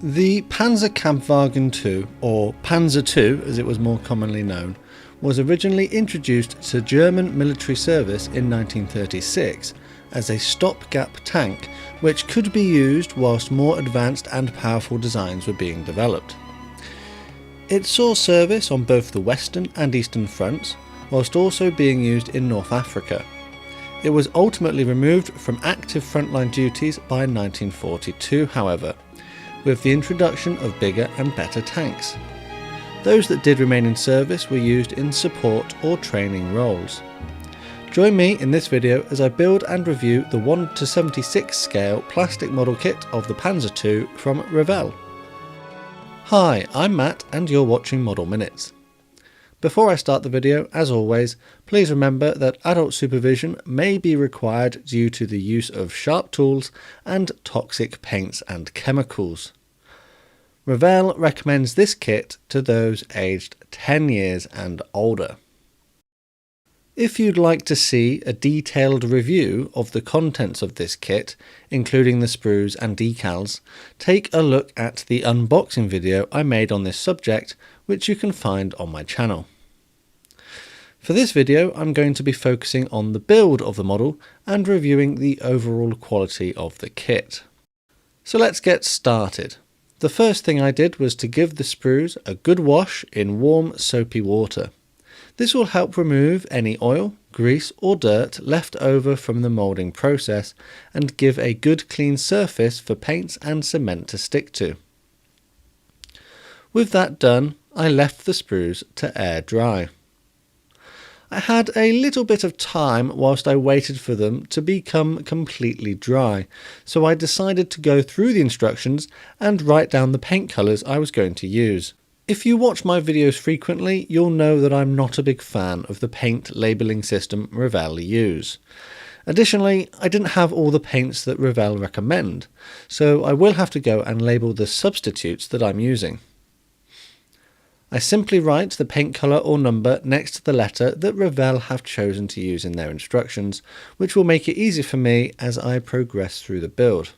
The Panzerkampfwagen II, or Panzer II as it was more commonly known, was originally introduced to German military service in 1936 as a stopgap tank which could be used whilst more advanced and powerful designs were being developed. It saw service on both the Western and Eastern fronts, whilst also being used in North Africa. It was ultimately removed from active frontline duties by 1942, however, with the introduction of bigger and better tanks. Those that did remain in service were used in support or training roles. Join me in this video as I build and review the 1:76 scale plastic model kit of the Panzer II from Revell. Hi, I'm Matt and you're watching Model Minutes. Before I start the video, as always, please remember that adult supervision may be required due to the use of sharp tools and toxic paints and chemicals. Revell recommends this kit to those aged 10 years and older. If you'd like to see a detailed review of the contents of this kit, including the sprues and decals, take a look at the unboxing video I made on this subject, which you can find on my channel. For this video, I'm going to be focusing on the build of the model and reviewing the overall quality of the kit. So let's get started. The first thing I did was to give the sprues a good wash in warm soapy water. This will help remove any oil, grease or dirt left over from the moulding process and give a good clean surface for paints and cement to stick to. With that done, I left the sprues to air dry. I had a little bit of time whilst I waited for them to become completely dry, so I decided to go through the instructions and write down the paint colours I was going to use. If you watch my videos frequently, you'll know that I'm not a big fan of the paint labelling system Revell use. Additionally, I didn't have all the paints that Revell recommend, so I will have to go and label the substitutes that I'm using. I simply write the paint colour or number next to the letter that Revell have chosen to use in their instructions, which will make it easy for me as I progress through the build.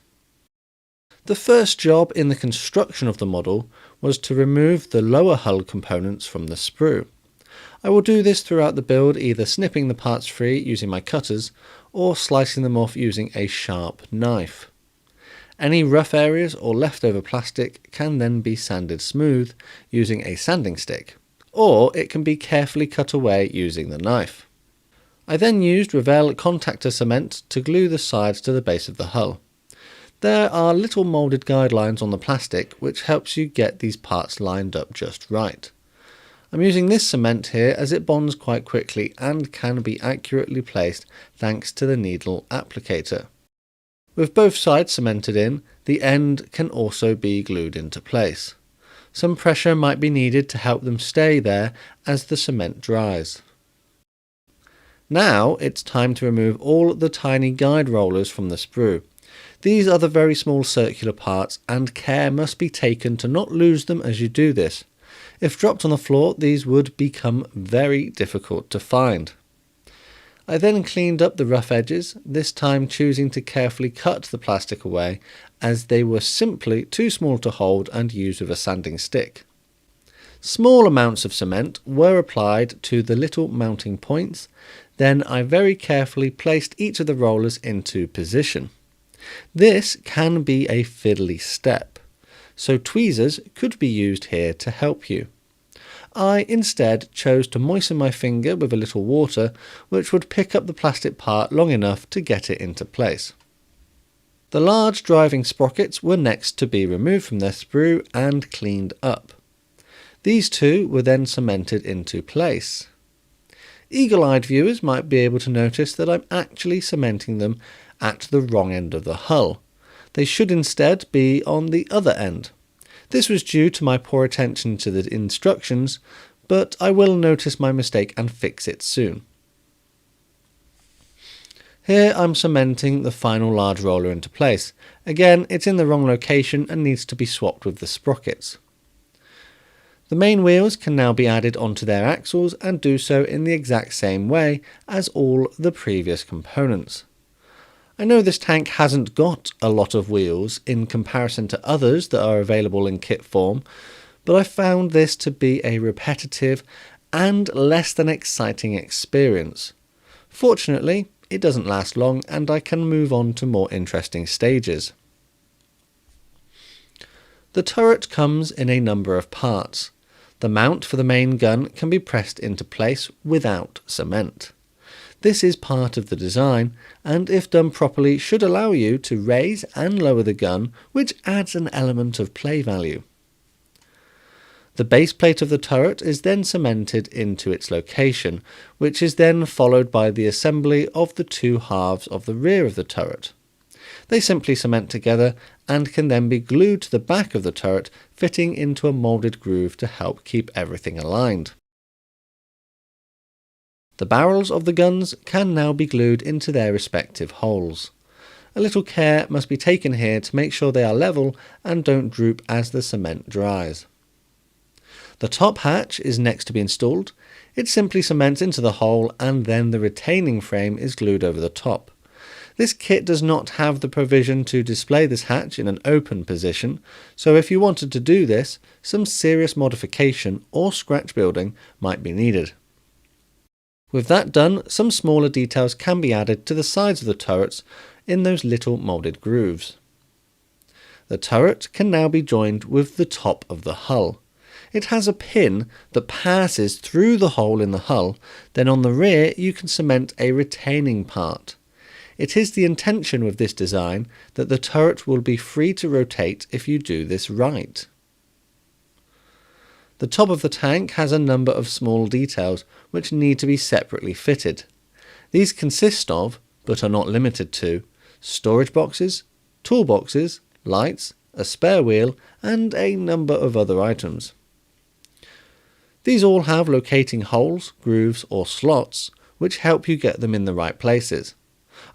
The first job in the construction of the model was to remove the lower hull components from the sprue. I will do this throughout the build, either snipping the parts free using my cutters or slicing them off using a sharp knife. Any rough areas or leftover plastic can then be sanded smooth using a sanding stick, or it can be carefully cut away using the knife. I then used Revell contactor cement to glue the sides to the base of the hull. There are little moulded guidelines on the plastic which helps you get these parts lined up just right. I'm using this cement here as it bonds quite quickly and can be accurately placed thanks to the needle applicator. With both sides cemented in, the end can also be glued into place. Some pressure might be needed to help them stay there as the cement dries. Now it's time to remove all the tiny guide rollers from the sprue. These are the very small circular parts and care must be taken to not lose them as you do this. If dropped on the floor, these would become very difficult to find. I then cleaned up the rough edges, this time choosing to carefully cut the plastic away as they were simply too small to hold and use with a sanding stick. Small amounts of cement were applied to the little mounting points, then I very carefully placed each of the rollers into position. This can be a fiddly step, so tweezers could be used here to help you. I instead chose to moisten my finger with a little water, which would pick up the plastic part long enough to get it into place. The large driving sprockets were next to be removed from their sprue and cleaned up. These two were then cemented into place. Eagle-eyed viewers might be able to notice that I'm actually cementing them at the wrong end of the hull. They should instead be on the other end. This was due to my poor attention to the instructions, but I will notice my mistake and fix it soon. Here I'm cementing the final large roller into place. Again, it's in the wrong location and needs to be swapped with the sprockets. The main wheels can now be added onto their axles and do so in the exact same way as all the previous components. I know this tank hasn't got a lot of wheels in comparison to others that are available in kit form, but I found this to be a repetitive and less than exciting experience. Fortunately, it doesn't last long and I can move on to more interesting stages. The turret comes in a number of parts. The mount for the main gun can be pressed into place without cement. This is part of the design, and if done properly should allow you to raise and lower the gun, which adds an element of play value. The base plate of the turret is then cemented into its location, which is then followed by the assembly of the two halves of the rear of the turret. They simply cement together and can then be glued to the back of the turret, fitting into a moulded groove to help keep everything aligned. The barrels of the guns can now be glued into their respective holes. A little care must be taken here to make sure they are level and don't droop as the cement dries. The top hatch is next to be installed. It simply cements into the hole and then the retaining frame is glued over the top. This kit does not have the provision to display this hatch in an open position, so if you wanted to do this, some serious modification or scratch building might be needed. With that done, some smaller details can be added to the sides of the turrets in those little moulded grooves. The turret can now be joined with the top of the hull. It has a pin that passes through the hole in the hull, then on the rear you can cement a retaining part. It is the intention with this design that the turret will be free to rotate if you do this right. The top of the tank has a number of small details which need to be separately fitted. These consist of, but are not limited to, storage boxes, toolboxes, lights, a spare wheel, and a number of other items. These all have locating holes, grooves, or slots, which help you get them in the right places.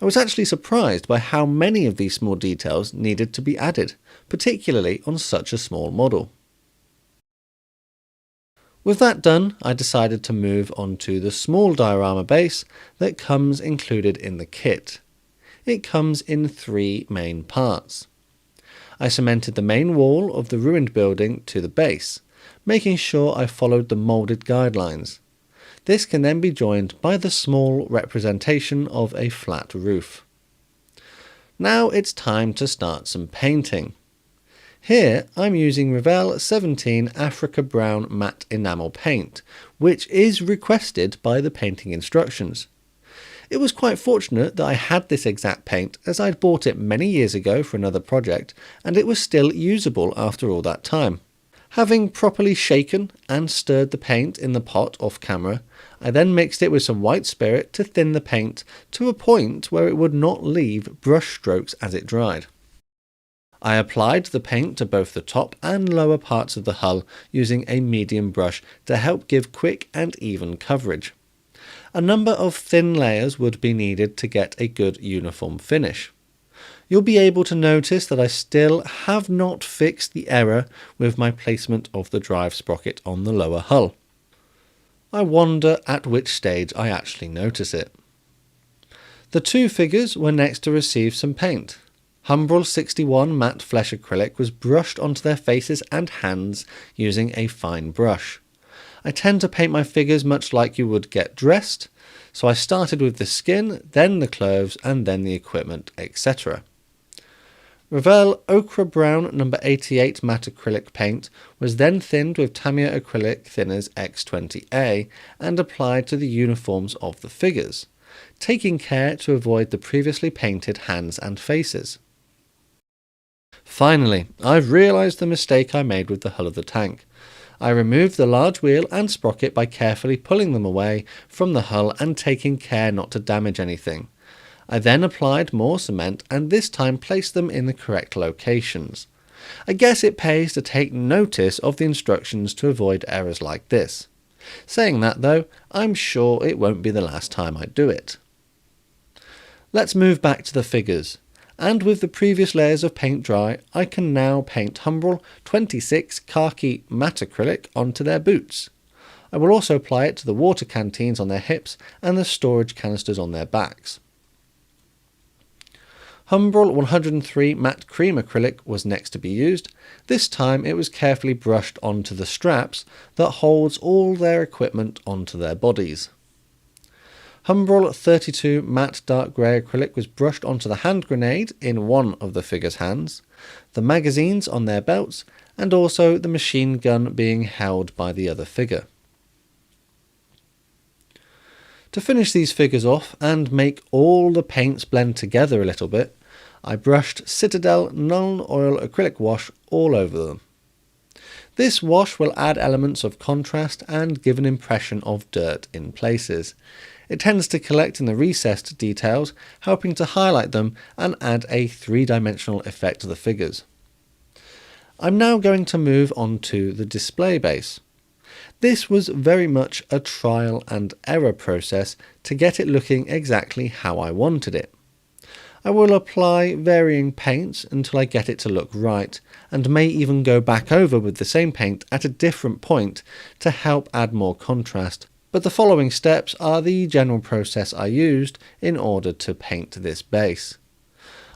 I was actually surprised by how many of these small details needed to be added, particularly on such a small model. With that done, I decided to move on to the small diorama base that comes included in the kit. It comes in 3 main parts. I cemented the main wall of the ruined building to the base, making sure I followed the moulded guidelines. This can then be joined by the small representation of a flat roof. Now it's time to start some painting. Here I'm using Revell 17 Africa Brown Matte Enamel Paint, which is requested by the painting instructions. It was quite fortunate that I had this exact paint, as I'd bought it many years ago for another project and it was still usable after all that time. Having properly shaken and stirred the paint in the pot off camera, I then mixed it with some white spirit to thin the paint to a point where it would not leave brush strokes as it dried. I applied the paint to both the top and lower parts of the hull using a medium brush to help give quick and even coverage. A number of thin layers would be needed to get a good uniform finish. You'll be able to notice that I still have not fixed the error with my placement of the drive sprocket on the lower hull. I wonder at which stage I actually notice it. The 2 figures were next to receive some paint. Humbrol 61 matte flesh acrylic was brushed onto their faces and hands using a fine brush. I tend to paint my figures much like you would get dressed, so I started with the skin, then the clothes, and then the equipment, etc. Revell Ochre Brown No. 88 matte acrylic paint was then thinned with Tamiya acrylic thinners X20A and applied to the uniforms of the figures, taking care to avoid the previously painted hands and faces. Finally, I've realised the mistake I made with the hull of the tank. I removed the large wheel and sprocket by carefully pulling them away from the hull and taking care not to damage anything. I then applied more cement and this time placed them in the correct locations. I guess it pays to take notice of the instructions to avoid errors like this. Saying that though, I'm sure it won't be the last time I do it. Let's move back to the figures. And with the previous layers of paint dry, I can now paint Humbrol 26 khaki matte acrylic onto their boots. I will also apply it to the water canteens on their hips and the storage canisters on their backs. Humbrol 103 matte cream acrylic was next to be used. This time it was carefully brushed onto the straps that holds all their equipment onto their bodies. Humbrol 32 matte dark grey acrylic was brushed onto the hand grenade in one of the figure's hands, the magazines on their belts, and also the machine gun being held by the other figure. To finish these figures off and make all the paints blend together a little bit, I brushed Citadel non-oil acrylic wash all over them. This wash will add elements of contrast and give an impression of dirt in places. It tends to collect in the recessed details, helping to highlight them and add a three-dimensional effect to the figures. I'm now going to move on to the display base. This was very much a trial and error process to get it looking exactly how I wanted it. I will apply varying paints until I get it to look right, and may even go back over with the same paint at a different point to help add more contrast, but the following steps are the general process I used in order to paint this base.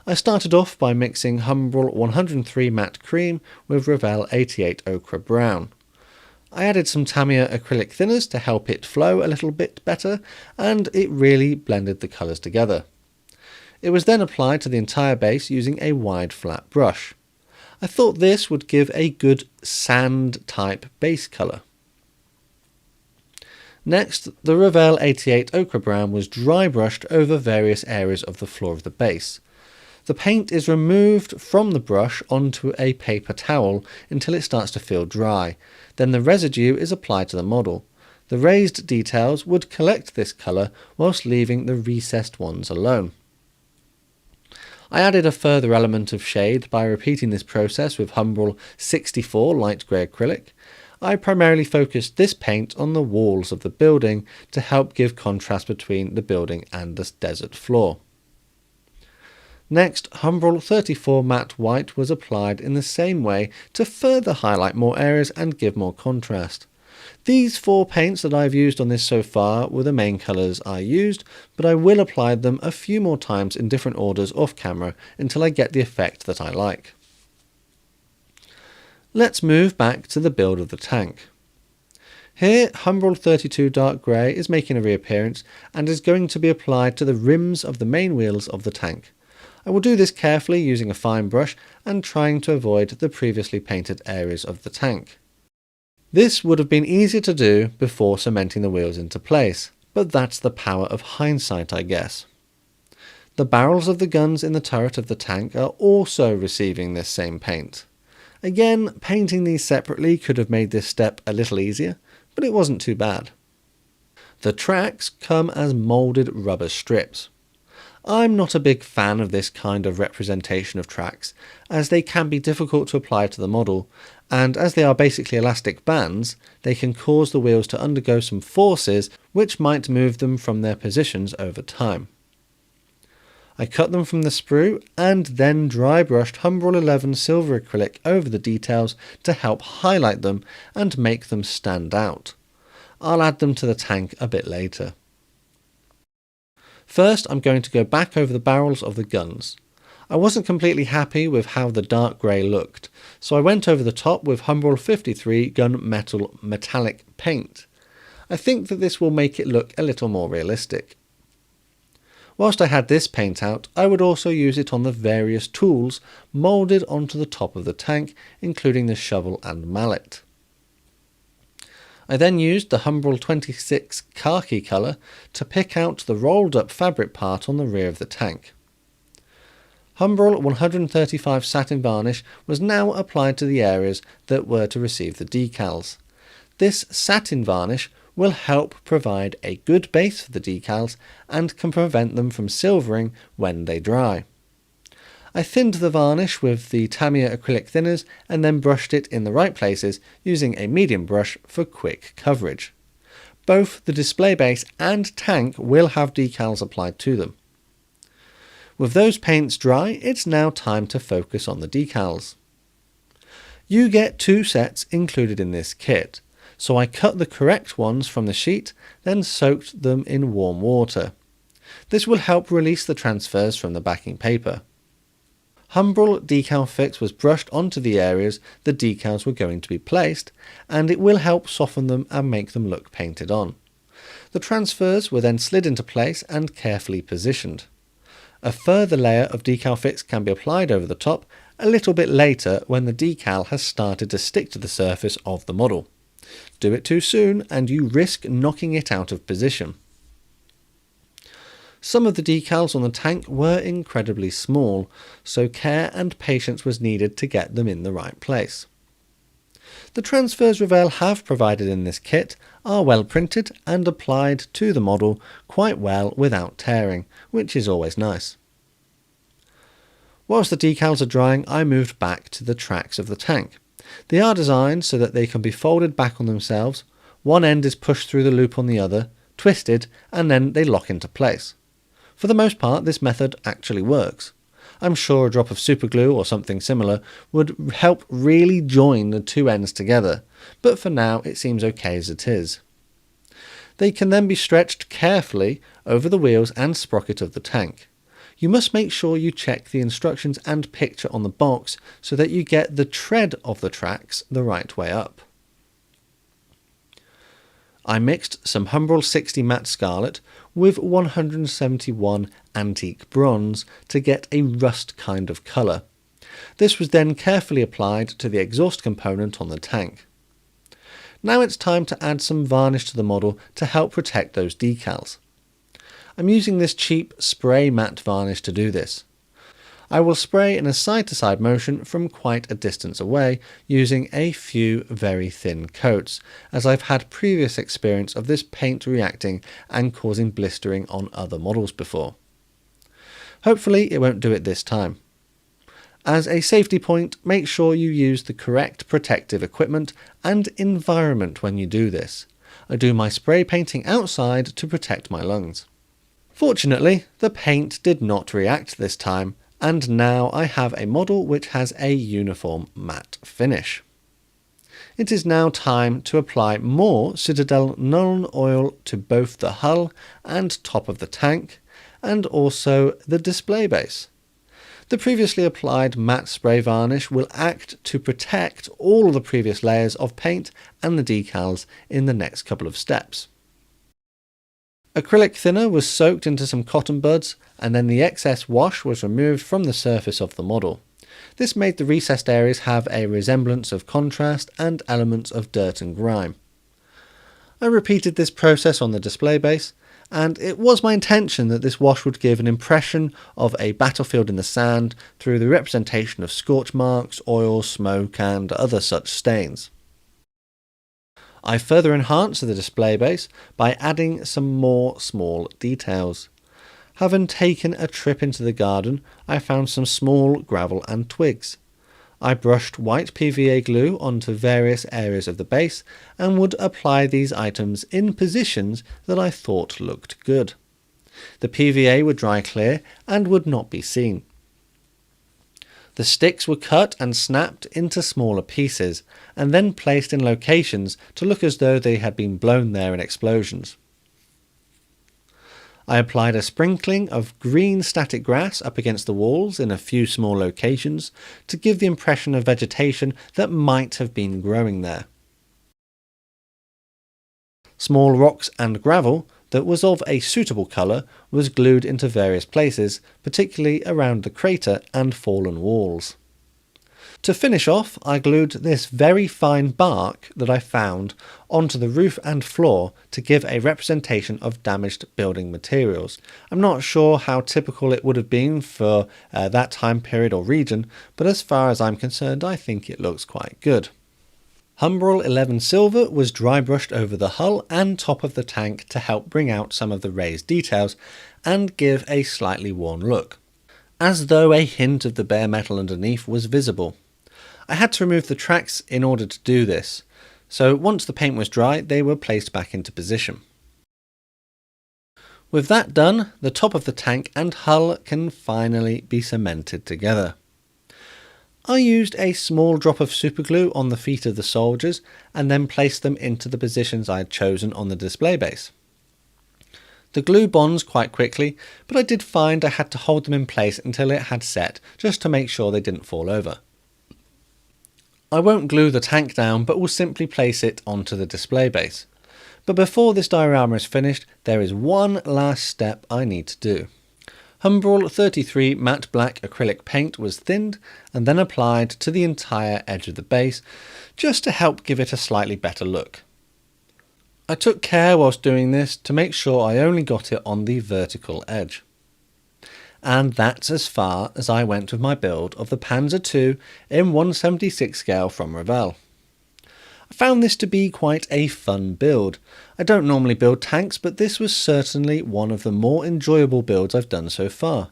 I started off by mixing Humbrol 103 matte cream with Revell 88 ochre brown. I added some Tamiya acrylic thinners to help it flow a little bit better, and it really blended the colours together. It was then applied to the entire base using a wide flat brush. I thought this would give a good sand type base colour. Next, the Revell 88 ochre brown was dry brushed over various areas of the floor of the base. The paint is removed from the brush onto a paper towel until it starts to feel dry. Then the residue is applied to the model. The raised details would collect this colour whilst leaving the recessed ones alone. I added a further element of shade by repeating this process with Humbrol 64 light grey acrylic. I primarily focused this paint on the walls of the building to help give contrast between the building and the desert floor. Next, Humbrol 34 matte white was applied in the same way to further highlight more areas and give more contrast. These four paints that I've used on this so far were the main colours I used, but I will apply them a few more times in different orders off camera until I get the effect that I like. Let's move back to the build of the tank. Here, Humbrol 32 dark grey is making a reappearance and is going to be applied to the rims of the main wheels of the tank. I will do this carefully using a fine brush and trying to avoid the previously painted areas of the tank. This would have been easier to do before cementing the wheels into place, but that's the power of hindsight, I guess. The barrels of the guns in the turret of the tank are also receiving this same paint. Again, painting these separately could have made this step a little easier, but it wasn't too bad. The tracks come as moulded rubber strips. I'm not a big fan of this kind of representation of tracks, as they can be difficult to apply to the model, and as they are basically elastic bands, they can cause the wheels to undergo some forces which might move them from their positions over time. I cut them from the sprue and then dry brushed Humbrol 11 silver acrylic over the details to help highlight them and make them stand out. I'll add them to the tank a bit later. First, I'm going to go back over the barrels of the guns. I wasn't completely happy with how the dark grey looked, so I went over the top with Humbrol 53 gunmetal metallic paint. I think that this will make it look a little more realistic. Whilst I had this paint out, I would also use it on the various tools moulded onto the top of the tank, including the shovel and mallet. I then used the Humbrol 26 khaki colour to pick out the rolled up fabric part on the rear of the tank. Humbrol 135 satin varnish was now applied to the areas that were to receive the decals. This satin varnish will help provide a good base for the decals and can prevent them from silvering when they dry. I thinned the varnish with the Tamiya acrylic thinners and then brushed it in the right places using a medium brush for quick coverage. Both the display base and tank will have decals applied to them. With those paints dry, it's now time to focus on the decals. You get two sets included in this kit, so I cut the correct ones from the sheet, then soaked them in warm water. This will help release the transfers from the backing paper. Humbrol decal fix was brushed onto the areas the decals were going to be placed, and it will help soften them and make them look painted on. The transfers were then slid into place and carefully positioned. A further layer of decal fix can be applied over the top a little bit later when the decal has started to stick to the surface of the model. Do it too soon and you risk knocking it out of position. Some of the decals on the tank were incredibly small, so care and patience was needed to get them in the right place. The transfers Revell have provided in this kit are well printed and applied to the model quite well without tearing, which is always nice. Whilst the decals are drying, I moved back to the tracks of the tank. They are designed so that they can be folded back on themselves, one end is pushed through the loop on the other, twisted, and then they lock into place. For the most part, this method actually works. I'm sure a drop of superglue or something similar would help really join the two ends together, but for now it seems okay as it is. They can then be stretched carefully over the wheels and sprocket of the tank. You must make sure you check the instructions and picture on the box so that you get the tread of the tracks the right way up. I mixed some Humbrol 60 matte scarlet with 171 antique bronze to get a rust kind of colour. This was then carefully applied to the exhaust component on the tank. Now it's time to add some varnish to the model to help protect those decals. I'm using this cheap spray matte varnish to do this. I will spray in a side-to-side motion from quite a distance away using a few very thin coats, as I've had previous experience of this paint reacting and causing blistering on other models before. Hopefully it won't do it this time. As a safety point, make sure you use the correct protective equipment and environment when you do this. I do my spray painting outside to protect my lungs. Fortunately, the paint did not react this time, and now I have a model which has a uniform matte finish. It is now time to apply more Citadel Nuln oil to both the hull and top of the tank, and also the display base. The previously applied matte spray varnish will act to protect all the previous layers of paint and the decals in the next couple of steps. Acrylic thinner was soaked into some cotton buds, and then the excess wash was removed from the surface of the model. This made the recessed areas have a resemblance of contrast and elements of dirt and grime. I repeated this process on the display base, and it was my intention that this wash would give an impression of a battlefield in the sand through the representation of scorch marks, oil, smoke and other such stains. I further enhanced the display base by adding some more small details. Having taken a trip into the garden, I found some small gravel and twigs. I brushed white PVA glue onto various areas of the base and would apply these items in positions that I thought looked good. The PVA would dry clear and would not be seen. The sticks were cut and snapped into smaller pieces, and then placed in locations to look as though they had been blown there in explosions. I applied a sprinkling of green static grass up against the walls in a few small locations to give the impression of vegetation that might have been growing there. Small rocks and gravel that was of a suitable colour was glued into various places, particularly around the crater and fallen walls. To finish off, I glued this very fine bark that I found onto the roof and floor to give a representation of damaged building materials. I'm not sure how typical it would have been for that time period or region, but as far as I'm concerned, I think it looks quite good. Humbrol 11 Silver was dry brushed over the hull and top of the tank to help bring out some of the raised details and give a slightly worn look, as though a hint of the bare metal underneath was visible. I had to remove the tracks in order to do this, so once the paint was dry they were placed back into position. With that done, the top of the tank and hull can finally be cemented together. I used a small drop of superglue on the feet of the soldiers and then placed them into the positions I had chosen on the display base. The glue bonds quite quickly, but I did find I had to hold them in place until it had set, just to make sure they didn't fall over. I won't glue the tank down, but will simply place it onto the display base. But before this diorama is finished, there is one last step I need to do. Humbrol 33 matte black acrylic paint was thinned and then applied to the entire edge of the base, just to help give it a slightly better look. I took care whilst doing this to make sure I only got it on the vertical edge. And that's as far as I went with my build of the Panzer II in 1/76 scale from Revell. I found this to be quite a fun build. I don't normally build tanks, but this was certainly one of the more enjoyable builds I've done so far.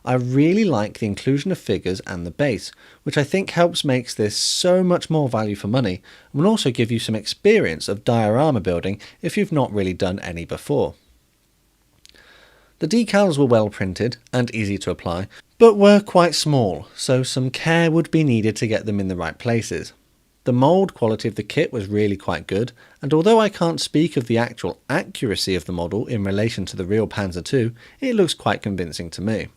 I really like the inclusion of figures and the base, which I think helps makes this so much more value for money, and will also give you some experience of diorama building if you've not really done any before. The decals were well printed and easy to apply, but were quite small, so some care would be needed to get them in the right places. The mould quality of the kit was really quite good, and although I can't speak of the actual accuracy of the model in relation to the real Panzer II, it looks quite convincing to me.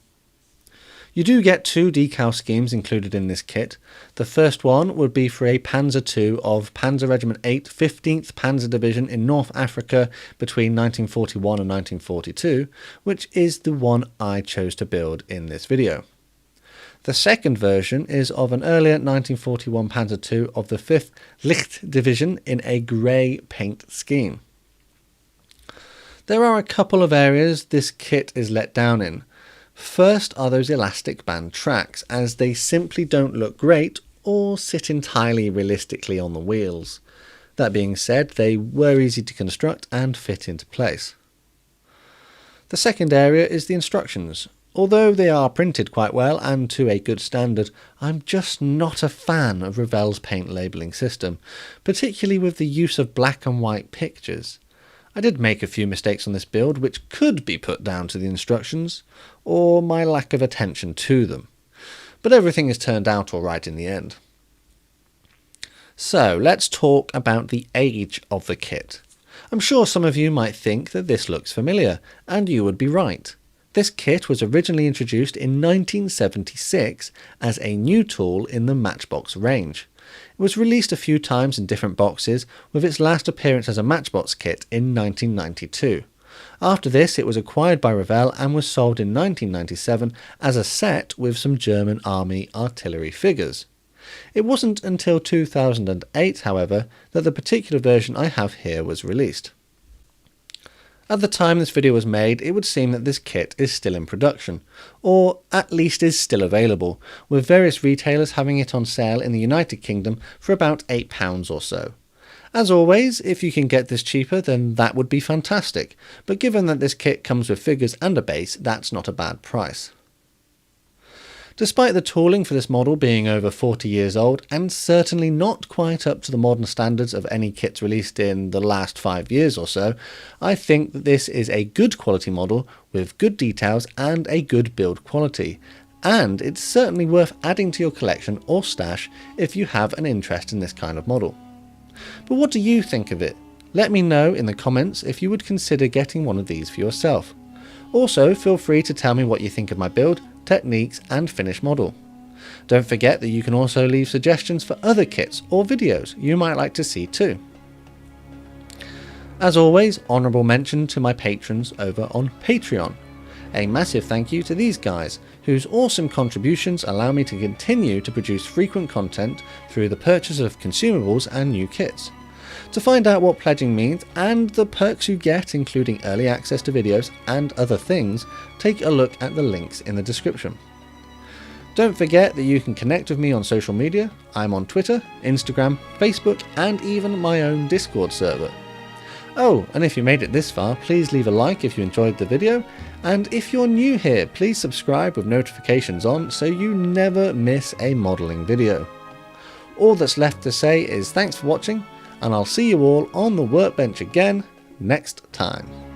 You do get two decal schemes included in this kit. The first one would be for a Panzer II of Panzer Regiment 8, 15th Panzer Division in North Africa between 1941 and 1942, which is the one I chose to build in this video. The second version is of an earlier 1941 Panzer II of the 5th Licht Division in a grey paint scheme. There are a couple of areas this kit is let down in. First are those elastic band tracks, as they simply don't look great or sit entirely realistically on the wheels. That being said, they were easy to construct and fit into place. The second area is the instructions. Although they are printed quite well and to a good standard, I'm just not a fan of Revell's paint labelling system, particularly with the use of black and white pictures. I did make a few mistakes on this build which could be put down to the instructions, or my lack of attention to them, but everything has turned out alright in the end. So let's talk about the age of the kit. I'm sure some of you might think that this looks familiar, and you would be right. This kit was originally introduced in 1976 as a new tool in the Matchbox range. It was released a few times in different boxes, with its last appearance as a Matchbox kit in 1992. After this, it was acquired by Revell and was sold in 1997 as a set with some German Army artillery figures. It wasn't until 2008, however, that the particular version I have here was released. At the time this video was made, it would seem that this kit is still in production, or at least is still available, with various retailers having it on sale in the United Kingdom for about £8 or so. As always, if you can get this cheaper, then that would be fantastic, but given that this kit comes with figures and a base, that's not a bad price. Despite the tooling for this model being over 40 years old, and certainly not quite up to the modern standards of any kits released in the last 5 years or so, I think that this is a good quality model with good details and a good build quality, and it's certainly worth adding to your collection or stash if you have an interest in this kind of model. But what do you think of it? Let me know in the comments if you would consider getting one of these for yourself. Also, feel free to tell me what you think of my build, techniques and finished model. Don't forget that you can also leave suggestions for other kits or videos you might like to see too. As always, honourable mention to my patrons over on Patreon. A massive thank you to these guys, whose awesome contributions allow me to continue to produce frequent content through the purchase of consumables and new kits. To find out what pledging means and the perks you get, including early access to videos and other things, take a look at the links in the description. Don't forget that you can connect with me on social media. I'm on Twitter, Instagram, Facebook and even my own Discord server. Oh, and if you made it this far, please leave a like if you enjoyed the video, and if you're new here, please subscribe with notifications on so you never miss a modelling video. All that's left to say is thanks for watching, and I'll see you all on the workbench again next time.